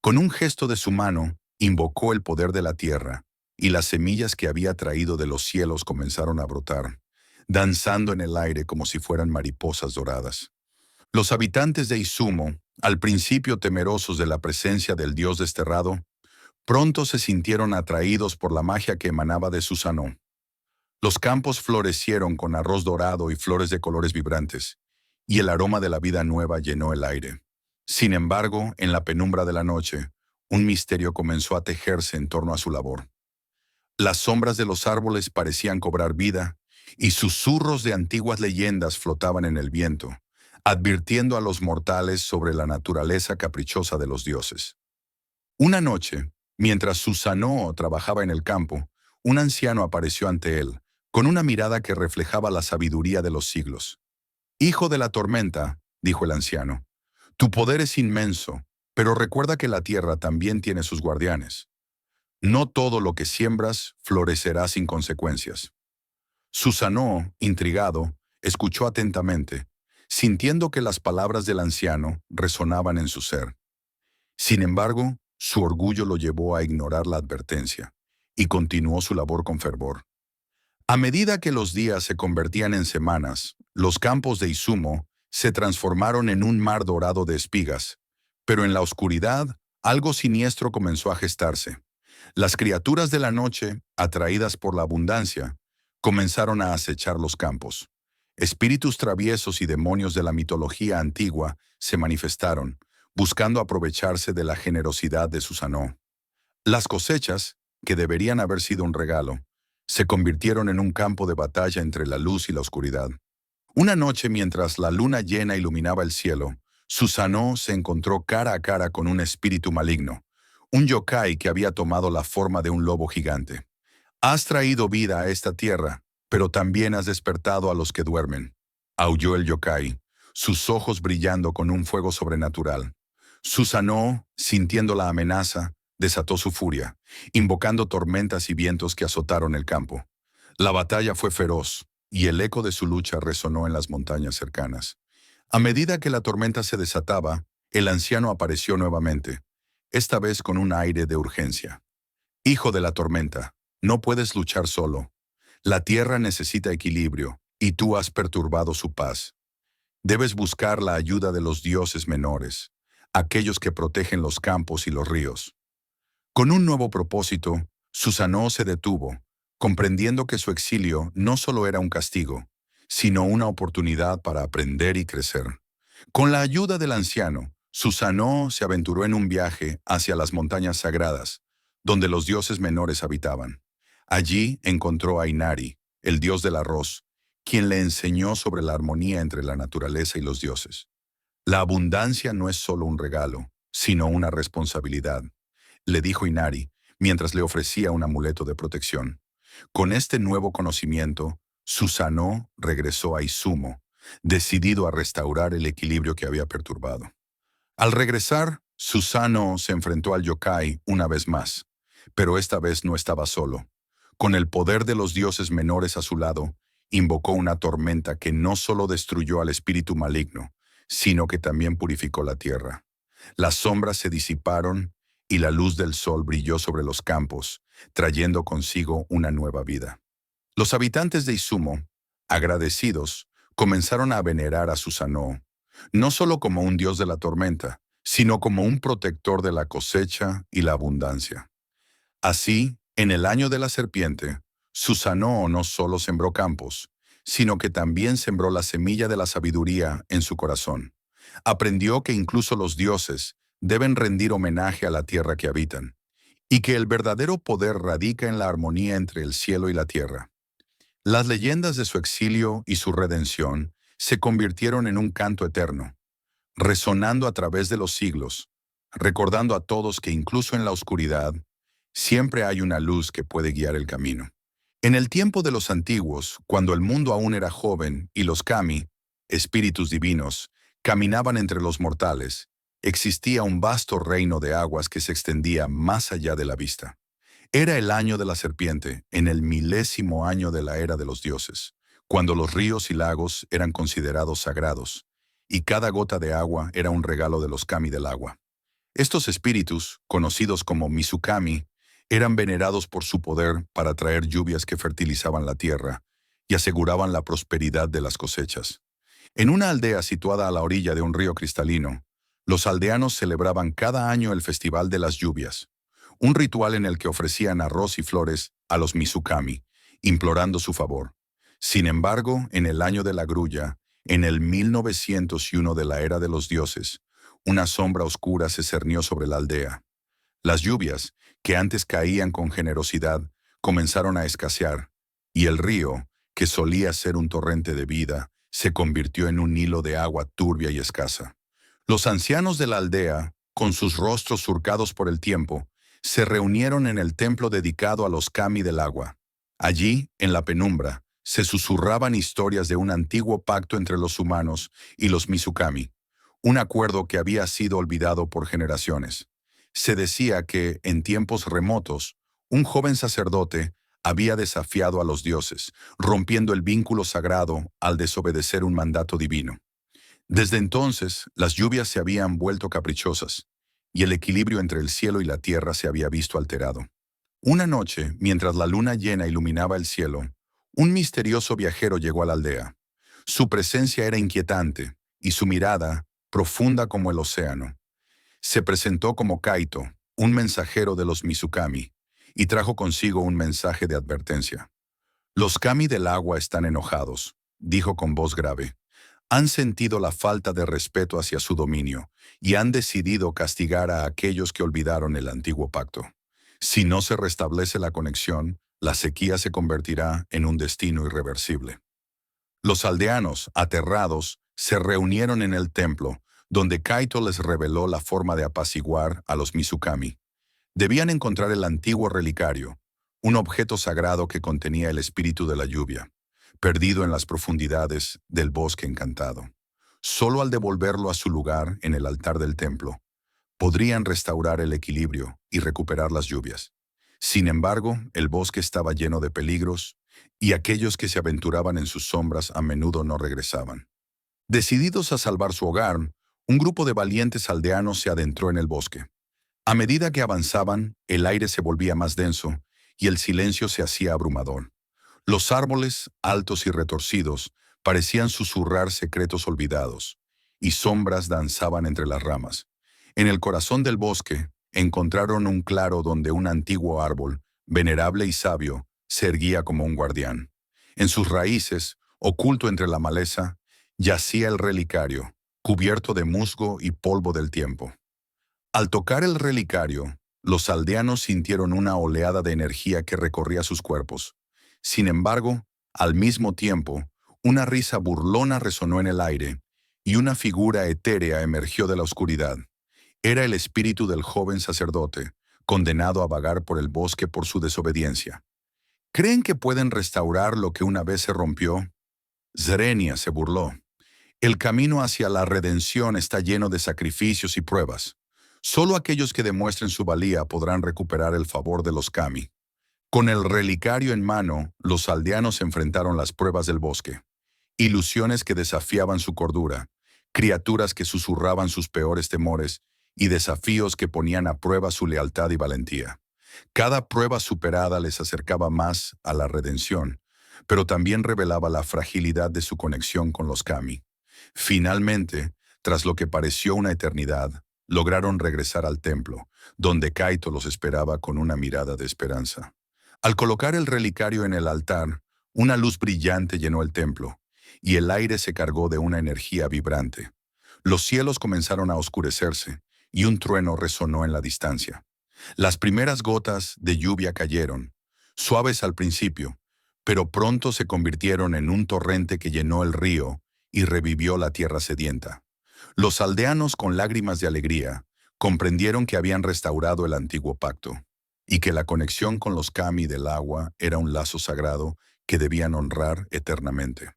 Con un gesto de su mano, invocó el poder de la tierra, y las semillas que había traído de los cielos comenzaron a brotar, danzando en el aire como si fueran mariposas doradas. Los habitantes de Izumo, al principio temerosos de la presencia del dios desterrado, pronto se sintieron atraídos por la magia que emanaba de Susanoo. Los campos florecieron con arroz dorado y flores de colores vibrantes, y el aroma de la vida nueva llenó el aire. Sin embargo, en la penumbra de la noche, un misterio comenzó a tejerse en torno a su labor. Las sombras de los árboles parecían cobrar vida, y susurros de antiguas leyendas flotaban en el viento, advirtiendo a los mortales sobre la naturaleza caprichosa de los dioses. Una noche, mientras Susanoo trabajaba en el campo, un anciano apareció ante él, con una mirada que reflejaba la sabiduría de los siglos. «Hijo de la tormenta», dijo el anciano, «tu poder es inmenso, pero recuerda que la tierra también tiene sus guardianes. No todo lo que siembras florecerá sin consecuencias». Susanoo, intrigado, escuchó atentamente, sintiendo que las palabras del anciano resonaban en su ser. Sin embargo, su orgullo lo llevó a ignorar la advertencia, y continuó su labor con fervor. A medida que los días se convertían en semanas, los campos de Izumo se transformaron en un mar dorado de espigas, pero en la oscuridad, algo siniestro comenzó a gestarse. Las criaturas de la noche, atraídas por la abundancia, comenzaron a acechar los campos. Espíritus traviesos y demonios de la mitología antigua se manifestaron, buscando aprovecharse de la generosidad de Susanoo. Las cosechas, que deberían haber sido un regalo, se convirtieron en un campo de batalla entre la luz y la oscuridad. Una noche, mientras la luna llena iluminaba el cielo, Susanoo se encontró cara a cara con un espíritu maligno, un yokai que había tomado la forma de un lobo gigante. «Has traído vida a esta tierra, pero también has despertado a los que duermen», aulló el yokai, sus ojos brillando con un fuego sobrenatural. Susanoo, sintiendo la amenaza, desató su furia, invocando tormentas y vientos que azotaron el campo. La batalla fue feroz, y el eco de su lucha resonó en las montañas cercanas. A medida que la tormenta se desataba, el anciano apareció nuevamente, esta vez con un aire de urgencia. «Hijo de la tormenta, no puedes luchar solo. La tierra necesita equilibrio, y tú has perturbado su paz. Debes buscar la ayuda de los dioses menores, aquellos que protegen los campos y los ríos». Con un nuevo propósito, Susanoo se detuvo, comprendiendo que su exilio no solo era un castigo, sino una oportunidad para aprender y crecer. Con la ayuda del anciano, Susanoo se aventuró en un viaje hacia las montañas sagradas, donde los dioses menores habitaban. Allí encontró a Inari, el dios del arroz, quien le enseñó sobre la armonía entre la naturaleza y los dioses. La abundancia no es solo un regalo, sino una responsabilidad, le dijo Inari, mientras le ofrecía un amuleto de protección. Con este nuevo conocimiento, Susanoo regresó a Izumo, decidido a restaurar el equilibrio que había perturbado. Al regresar, Susanoo se enfrentó al yokai una vez más, pero esta vez no estaba solo. Con el poder de los dioses menores a su lado, invocó una tormenta que no solo destruyó al espíritu maligno, sino que también purificó la tierra. Las sombras se disiparon y la luz del sol brilló sobre los campos, trayendo consigo una nueva vida. Los habitantes de Izumo, agradecidos, comenzaron a venerar a Susanoo, no solo como un dios de la tormenta, sino como un protector de la cosecha y la abundancia. Así, en el año de la serpiente, Susanoo no solo sembró campos, sino que también sembró la semilla de la sabiduría en su corazón. Aprendió que incluso los dioses deben rendir homenaje a la tierra que habitan, y que el verdadero poder radica en la armonía entre el cielo y la tierra. Las leyendas de su exilio y su redención se convirtieron en un canto eterno, resonando a través de los siglos, recordando a todos que incluso en la oscuridad, siempre hay una luz que puede guiar el camino. En el tiempo de los antiguos, cuando el mundo aún era joven y los kami, espíritus divinos, caminaban entre los mortales, existía un vasto reino de aguas que se extendía más allá de la vista. Era el año de la serpiente, en el 1000º año de la era de los dioses, cuando los ríos y lagos eran considerados sagrados, y cada gota de agua era un regalo de los kami del agua. Estos espíritus, conocidos como Mizukami, eran venerados por su poder para traer lluvias que fertilizaban la tierra y aseguraban la prosperidad de las cosechas. En una aldea situada a la orilla de un río cristalino, los aldeanos celebraban cada año el Festival de las Lluvias, un ritual en el que ofrecían arroz y flores a los Mizukami, implorando su favor. Sin embargo, en el año de la grulla, en el 1901 de la era de los dioses, una sombra oscura se cernió sobre la aldea. Las lluvias, que antes caían con generosidad, comenzaron a escasear, y el río, que solía ser un torrente de vida, se convirtió en un hilo de agua turbia y escasa. Los ancianos de la aldea, con sus rostros surcados por el tiempo, se reunieron en el templo dedicado a los kami del agua. Allí, en la penumbra, se susurraban historias de un antiguo pacto entre los humanos y los Mizukami, un acuerdo que había sido olvidado por generaciones. Se decía que, en tiempos remotos, un joven sacerdote había desafiado a los dioses, rompiendo el vínculo sagrado al desobedecer un mandato divino. Desde entonces, las lluvias se habían vuelto caprichosas, y el equilibrio entre el cielo y la tierra se había visto alterado. Una noche, mientras la luna llena iluminaba el cielo, un misterioso viajero llegó a la aldea. Su presencia era inquietante, y su mirada, profunda como el océano. Se presentó como Kaito, un mensajero de los Mizukami, y trajo consigo un mensaje de advertencia. Los kami del agua están enojados, dijo con voz grave. Han sentido la falta de respeto hacia su dominio y han decidido castigar a aquellos que olvidaron el antiguo pacto. Si no se restablece la conexión, la sequía se convertirá en un destino irreversible. Los aldeanos, aterrados, se reunieron en el templo, donde Kaito les reveló la forma de apaciguar a los Mizukami. Debían encontrar el antiguo relicario, un objeto sagrado que contenía el espíritu de la lluvia, perdido en las profundidades del bosque encantado. Solo al devolverlo a su lugar en el altar del templo, podrían restaurar el equilibrio y recuperar las lluvias. Sin embargo, el bosque estaba lleno de peligros, y aquellos que se aventuraban en sus sombras a menudo no regresaban. Decididos a salvar su hogar, un grupo de valientes aldeanos se adentró en el bosque. A medida que avanzaban, el aire se volvía más denso y el silencio se hacía abrumador. Los árboles, altos y retorcidos, parecían susurrar secretos olvidados, y sombras danzaban entre las ramas. En el corazón del bosque, encontraron un claro donde un antiguo árbol venerable y sabio, se erguía como un guardián. En sus raíces, oculto entre la maleza, yacía el relicario, cubierto de musgo y polvo del tiempo. Al tocar el relicario, los aldeanos sintieron una oleada de energía que recorría sus cuerpos. Sin embargo, al mismo tiempo, una risa burlona resonó en el aire, y una figura etérea emergió de la oscuridad. Era el espíritu del joven sacerdote, condenado a vagar por el bosque por su desobediencia. ¿Creen que pueden restaurar lo que una vez se rompió? Zrenia se burló. El camino hacia la redención está lleno de sacrificios y pruebas. Solo aquellos que demuestren su valía podrán recuperar el favor de los kami. Con el relicario en mano, los aldeanos enfrentaron las pruebas del bosque. Ilusiones que desafiaban su cordura, criaturas que susurraban sus peores temores y desafíos que ponían a prueba su lealtad y valentía. Cada prueba superada les acercaba más a la redención, pero también revelaba la fragilidad de su conexión con los kami. Finalmente, tras lo que pareció una eternidad, lograron regresar al templo, donde Kaito los esperaba con una mirada de esperanza. Al colocar el relicario en el altar, una luz brillante llenó el templo, y el aire se cargó de una energía vibrante. Los cielos comenzaron a oscurecerse, y un trueno resonó en la distancia. Las primeras gotas de lluvia cayeron, suaves al principio, pero pronto se convirtieron en un torrente que llenó el río y revivió la tierra sedienta. Los aldeanos, con lágrimas de alegría, comprendieron que habían restaurado el antiguo pacto, y que la conexión con los kami del agua era un lazo sagrado que debían honrar eternamente.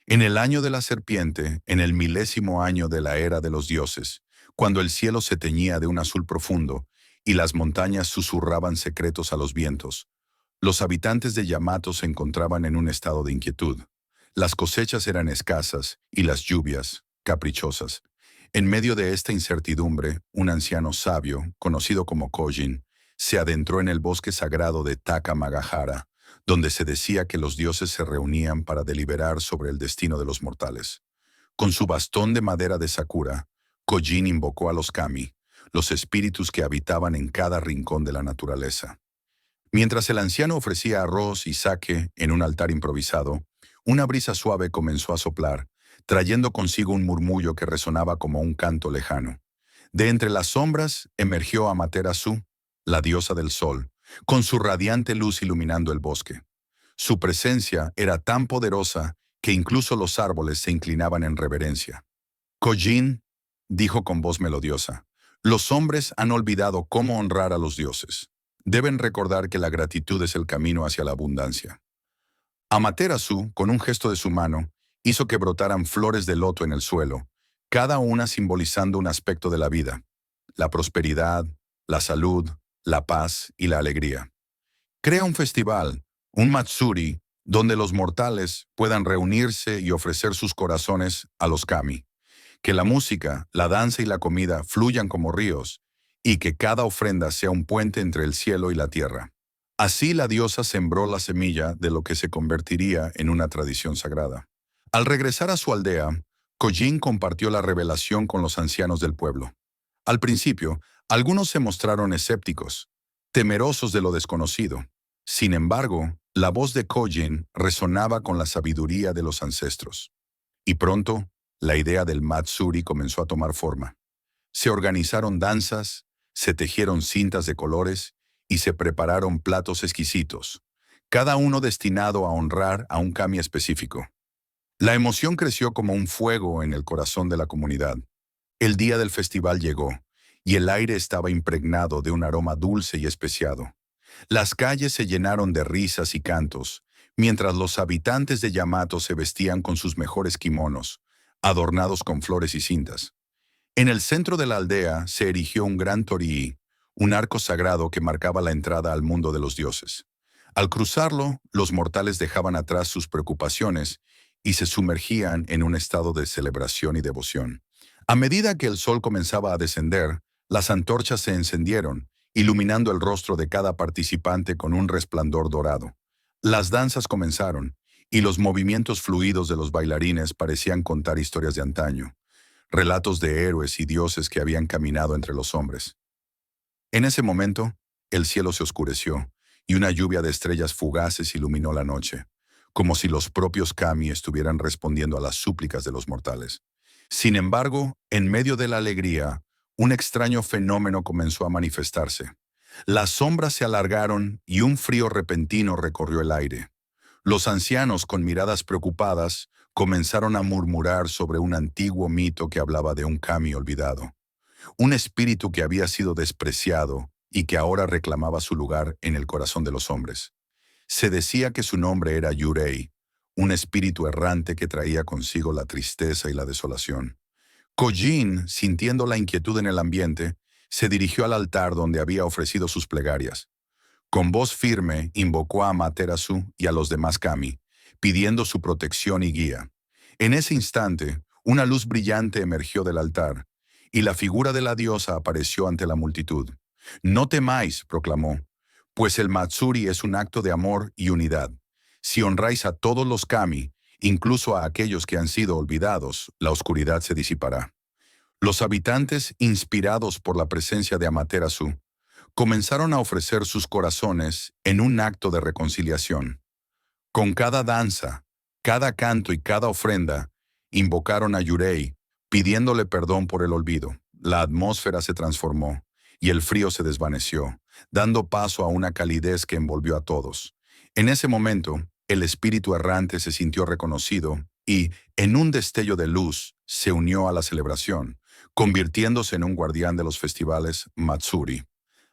En el año de la serpiente, en el 1000º año de la era de los dioses, cuando el cielo se teñía de un azul profundo y las montañas susurraban secretos a los vientos, los habitantes de Yamato se encontraban en un estado de inquietud. Las cosechas eran escasas y las lluvias, caprichosas. En medio de esta incertidumbre, un anciano sabio, conocido como Kojin, se adentró en el bosque sagrado de Takamagahara, donde se decía que los dioses se reunían para deliberar sobre el destino de los mortales. Con su bastón de madera de sakura, Kojin invocó a los kami, los espíritus que habitaban en cada rincón de la naturaleza. Mientras el anciano ofrecía arroz y sake en un altar improvisado, una brisa suave comenzó a soplar, trayendo consigo un murmullo que resonaba como un canto lejano. De entre las sombras emergió Amaterasu, la diosa del sol, con su radiante luz iluminando el bosque. Su presencia era tan poderosa que incluso los árboles se inclinaban en reverencia. Kojin, dijo con voz melodiosa, los hombres han olvidado cómo honrar a los dioses. Deben recordar que la gratitud es el camino hacia la abundancia. Amaterasu, con un gesto de su mano, hizo que brotaran flores de loto en el suelo, cada una simbolizando un aspecto de la vida: la prosperidad, la salud, la paz y la alegría. Crea un festival, un matsuri, donde los mortales puedan reunirse y ofrecer sus corazones a los kami. Que la música, la danza y la comida fluyan como ríos, y que cada ofrenda sea un puente entre el cielo y la tierra. Así la diosa sembró la semilla de lo que se convertiría en una tradición sagrada. Al regresar a su aldea, Kojin compartió la revelación con los ancianos del pueblo. Al principio, algunos se mostraron escépticos, temerosos de lo desconocido. Sin embargo, la voz de Kojin resonaba con la sabiduría de los ancestros. Y pronto, la idea del Matsuri comenzó a tomar forma. Se organizaron danzas, se tejieron cintas de colores y se prepararon platos exquisitos, cada uno destinado a honrar a un kami específico. La emoción creció como un fuego en el corazón de la comunidad. El día del festival llegó, y el aire estaba impregnado de un aroma dulce y especiado. Las calles se llenaron de risas y cantos, mientras los habitantes de Yamato se vestían con sus mejores kimonos, adornados con flores y cintas. En el centro de la aldea se erigió un gran torii, un arco sagrado que marcaba la entrada al mundo de los dioses. Al cruzarlo, los mortales dejaban atrás sus preocupaciones y se sumergían en un estado de celebración y devoción. A medida que el sol comenzaba a descender, las antorchas se encendieron, iluminando el rostro de cada participante con un resplandor dorado. Las danzas comenzaron, y los movimientos fluidos de los bailarines parecían contar historias de antaño, relatos de héroes y dioses que habían caminado entre los hombres. En ese momento, el cielo se oscureció, y una lluvia de estrellas fugaces iluminó la noche, como si los propios kami estuvieran respondiendo a las súplicas de los mortales. Sin embargo, en medio de la alegría, un extraño fenómeno comenzó a manifestarse. Las sombras se alargaron y un frío repentino recorrió el aire. Los ancianos, con miradas preocupadas, comenzaron a murmurar sobre un antiguo mito que hablaba de un kami olvidado, un espíritu que había sido despreciado y que ahora reclamaba su lugar en el corazón de los hombres. Se decía que su nombre era Yurei, un espíritu errante que traía consigo la tristeza y la desolación. Kojin, sintiendo la inquietud en el ambiente, se dirigió al altar donde había ofrecido sus plegarias. Con voz firme invocó a Amaterasu y a los demás kami, pidiendo su protección y guía. En ese instante, una luz brillante emergió del altar, y la figura de la diosa apareció ante la multitud. «No temáis», proclamó, «pues el Matsuri es un acto de amor y unidad. Si honráis a todos los kami, incluso a aquellos que han sido olvidados, la oscuridad se disipará». Los habitantes, inspirados por la presencia de Amaterasu, comenzaron a ofrecer sus corazones en un acto de reconciliación. Con cada danza, cada canto y cada ofrenda, invocaron a Yurei, pidiéndole perdón por el olvido. La atmósfera se transformó y el frío se desvaneció, dando paso a una calidez que envolvió a todos. En ese momento, el espíritu errante se sintió reconocido y, en un destello de luz, se unió a la celebración, convirtiéndose en un guardián de los festivales Matsuri.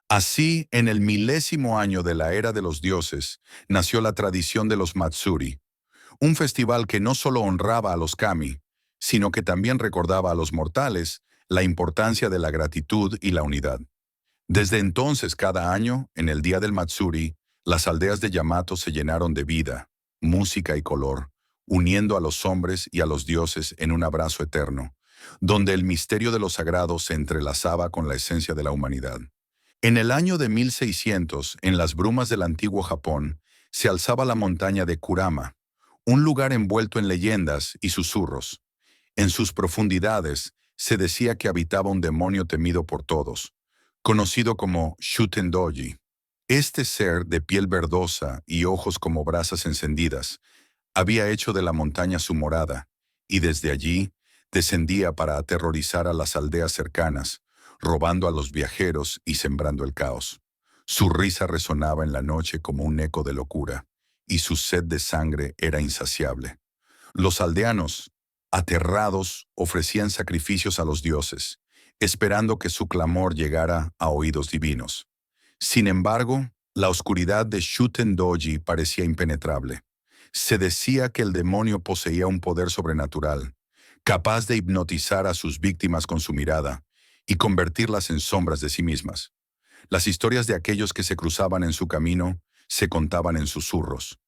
Así, en el 1000º año de la era de los dioses, nació la tradición de los Matsuri, un festival que no solo honraba a los kami, sino que también recordaba a los mortales la importancia de la gratitud y la unidad. Desde entonces, cada año, en el día del Matsuri, las aldeas de Yamato se llenaron de vida, música y color, uniendo a los hombres y a los dioses en un abrazo eterno, donde el misterio de lo sagrado se entrelazaba con la esencia de la humanidad. En el año de 1600, en las brumas del antiguo Japón, se alzaba la montaña de Kurama, un lugar envuelto en leyendas y susurros. En sus profundidades se decía que habitaba un demonio temido por todos, conocido como Shutendoji. Este ser de piel verdosa y ojos como brasas encendidas había hecho de la montaña su morada, y desde allí descendía para aterrorizar a las aldeas cercanas, robando a los viajeros y sembrando el caos. Su risa resonaba en la noche como un eco de locura, y su sed de sangre era insaciable. Los aldeanos, aterrados, ofrecían sacrificios a los dioses, esperando que su clamor llegara a oídos divinos. Sin embargo, la oscuridad de Shutendoji parecía impenetrable. Se decía que el demonio poseía un poder sobrenatural, capaz de hipnotizar a sus víctimas con su mirada y convertirlas en sombras de sí mismas. Las historias de aquellos que se cruzaban en su camino se contaban en susurros,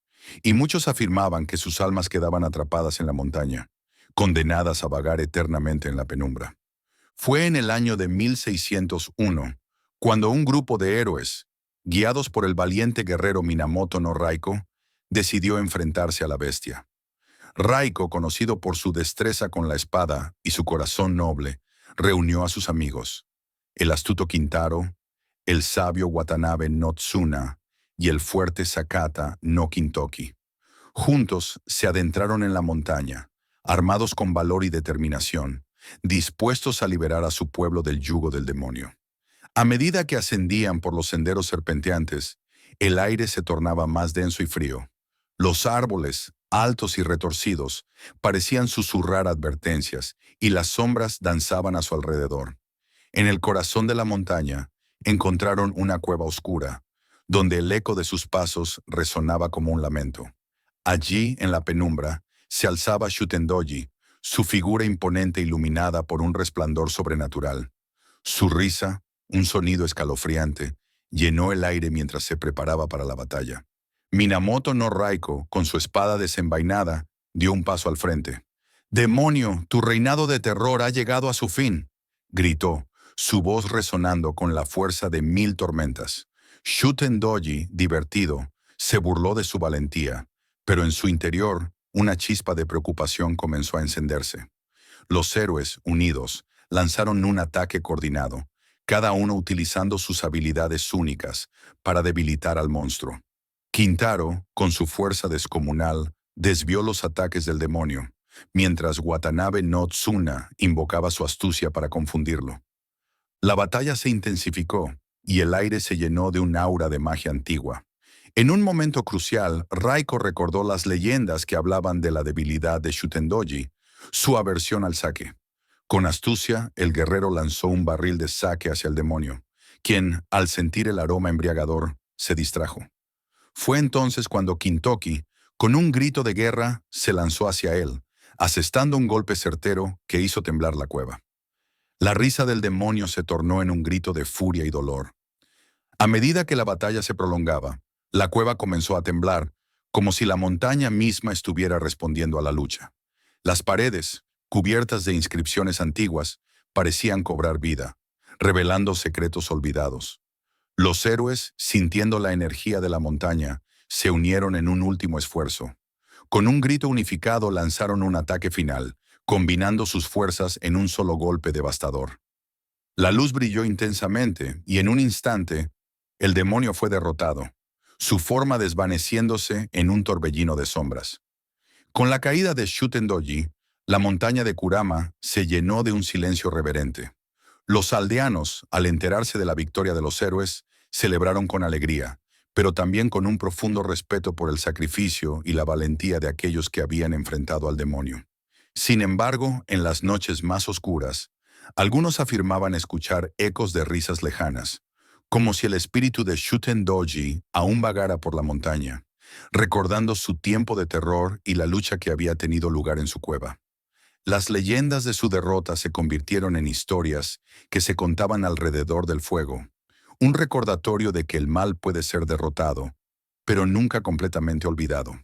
y muchos afirmaban que sus almas quedaban atrapadas en la montaña, condenadas a vagar eternamente en la penumbra. Fue en el año de 1601, cuando un grupo de héroes, guiados por el valiente guerrero Minamoto no Raiko, decidió enfrentarse a la bestia. Raiko, conocido por su destreza con la espada y su corazón noble, reunió a sus amigos, el astuto Kintaro, el sabio Watanabe no Tsuna y el fuerte Sakata no Kintoki. Juntos se adentraron en la montaña, armados con valor y determinación, dispuestos a liberar a su pueblo del yugo del demonio. A medida que ascendían por los senderos serpenteantes, el aire se tornaba más denso y frío. Los árboles, altos y retorcidos, parecían susurrar advertencias, y las sombras danzaban a su alrededor. En el corazón de la montaña, encontraron una cueva oscura, donde el eco de sus pasos resonaba como un lamento. Allí, en la penumbra, se alzaba Shutendoji, su figura imponente iluminada por un resplandor sobrenatural. Su risa, un sonido escalofriante, llenó el aire mientras se preparaba para la batalla. Minamoto no Raiko, con su espada desenvainada, dio un paso al frente. «¡Demonio, tu reinado de terror ha llegado a su fin!», gritó, su voz resonando con la fuerza de 1000 tormentas. Shutendoji, divertido, se burló de su valentía, pero en su interior, una chispa de preocupación comenzó a encenderse. Los héroes, unidos, lanzaron un ataque coordinado, cada uno utilizando sus habilidades únicas para debilitar al monstruo. Kintaro, con su fuerza descomunal, desvió los ataques del demonio, mientras Watanabe no Tsuna invocaba su astucia para confundirlo. La batalla se intensificó y el aire se llenó de un aura de magia antigua. En un momento crucial, Raiko recordó las leyendas que hablaban de la debilidad de Shutendoji, su aversión al sake. Con astucia, el guerrero lanzó un barril de sake hacia el demonio, quien, al sentir el aroma embriagador, se distrajo. Fue entonces cuando Kintoki, con un grito de guerra, se lanzó hacia él, asestando un golpe certero que hizo temblar la cueva. La risa del demonio se tornó en un grito de furia y dolor. A medida que la batalla se prolongaba, la cueva comenzó a temblar, como si la montaña misma estuviera respondiendo a la lucha. Las paredes, cubiertas de inscripciones antiguas, parecían cobrar vida, revelando secretos olvidados. Los héroes, sintiendo la energía de la montaña, se unieron en un último esfuerzo. Con un grito unificado lanzaron un ataque final, combinando sus fuerzas en un solo golpe devastador. La luz brilló intensamente y en un instante, el demonio fue derrotado, su forma desvaneciéndose en un torbellino de sombras. Con la caída de Shutendoji, la montaña de Kurama se llenó de un silencio reverente. Los aldeanos, al enterarse de la victoria de los héroes, celebraron con alegría, pero también con un profundo respeto por el sacrificio y la valentía de aquellos que habían enfrentado al demonio. Sin embargo, en las noches más oscuras, algunos afirmaban escuchar ecos de risas lejanas, como si el espíritu de Shutendoji aún vagara por la montaña, recordando su tiempo de terror y la lucha que había tenido lugar en su cueva. Las leyendas de su derrota se convirtieron en historias que se contaban alrededor del fuego, un recordatorio de que el mal puede ser derrotado, pero nunca completamente olvidado.